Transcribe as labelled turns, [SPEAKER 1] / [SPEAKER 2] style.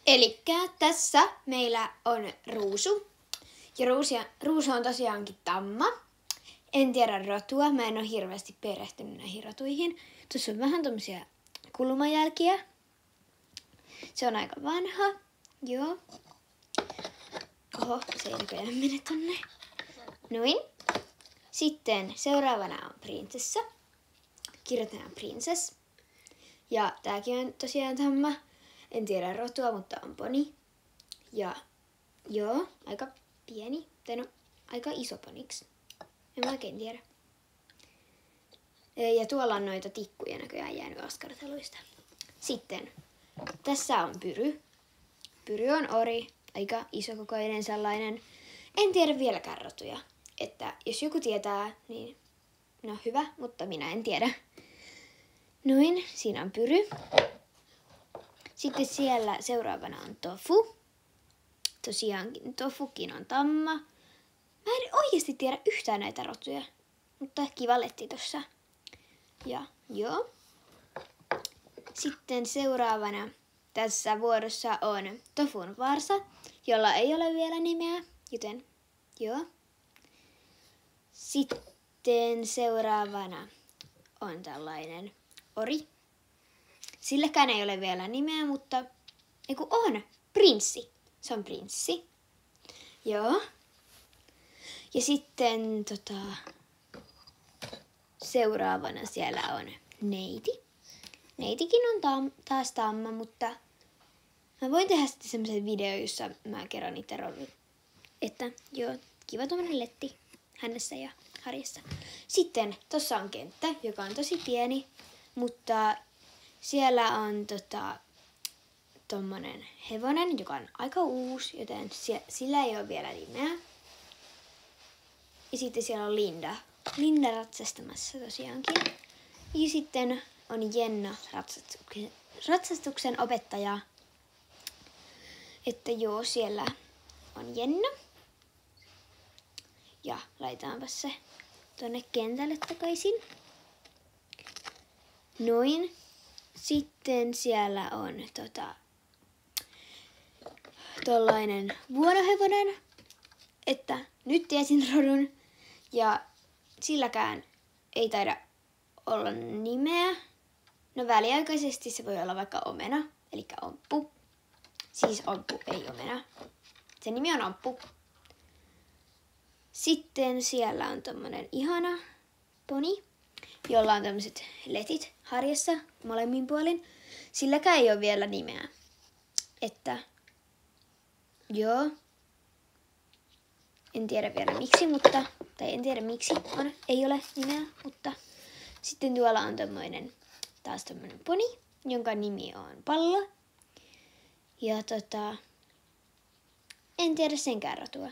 [SPEAKER 1] Elikkä tässä meillä on Ruusu. Ja Ruusu on tosiaankin tamma. En tiedä rotua, mä en ole hirveästi perehtynyt näihin rotuihin. Tuossa on vähän tommosia kulmajälkiä. Se on aika vanha, joo. Oho, se ei näköjään mene tonne. Noin. Sitten seuraavana on prinsessa. Kirjoitetaan princess. Ja tääkin on tosiaan tamma. En tiedä rotua, mutta on poni. Ja joo, aika pieni. Tai no, aika iso poniksi. En mä oikein tiedä. Ja tuolla on noita tikkuja näköjään jäänyt askarteluista. Sitten tässä on Pyry. Pyry on ori. Aika isokokoinen sellainen. En tiedä vieläkään rotuja. Että jos joku tietää, niin no hyvä, mutta minä en tiedä. Noin, siinä on Pyry. Sitten siellä seuraavana on Tofu. Tosiaankin Tofukin on tamma. Mä en oikeasti tiedä yhtään näitä rotuja, mutta kiva letti tossa. Ja joo. Sitten seuraavana tässä vuorossa on Tofun varsa, jolla ei ole vielä nimeä, joten joo. Sitten seuraavana on tällainen ori. Silläkään ei ole vielä nimeä, mutta eiku on, prinssi. Se on prinssi. Joo. Ja sitten seuraavana siellä on neiti. Neitikin on taas tamma, mutta mä voin tehdä sitten semmoisen video, jossa mä kerron niitä rolit. Että joo, kiva tommonen letti hänessä ja harjassa. Sitten tossa on kenttä, joka on tosi pieni, mutta siellä on tommonen hevonen, joka on aika uusi, joten sillä ei ole vielä nimeä. Ja sitten siellä on Linda. Linda ratsastamassa tosiaankin. Ja sitten on Jenna, ratsastuksen opettaja. Että joo, siellä on Jenna. Ja laitetaanpa se tonne kentälle takaisin. Noin. Sitten siellä on tollainen vuorohevonen. Että nyt tiesin rodun. Ja silläkään ei taida olla nimeä. No väliaikaisesti se voi olla vaikka omena, eli omppu. Siis omppu, ei omena. Sen nimi on omppu. Sitten siellä on tommonen ihana poni, jolla on tämmöiset letit harjassa molemmin puolin. Silläkään ei ole vielä nimeä. Että joo. En tiedä vielä miksi, ei ole nimeä, mutta sitten tuolla on taas tämmöinen poni, jonka nimi on Pallo. Ja en tiedä senkään rotua.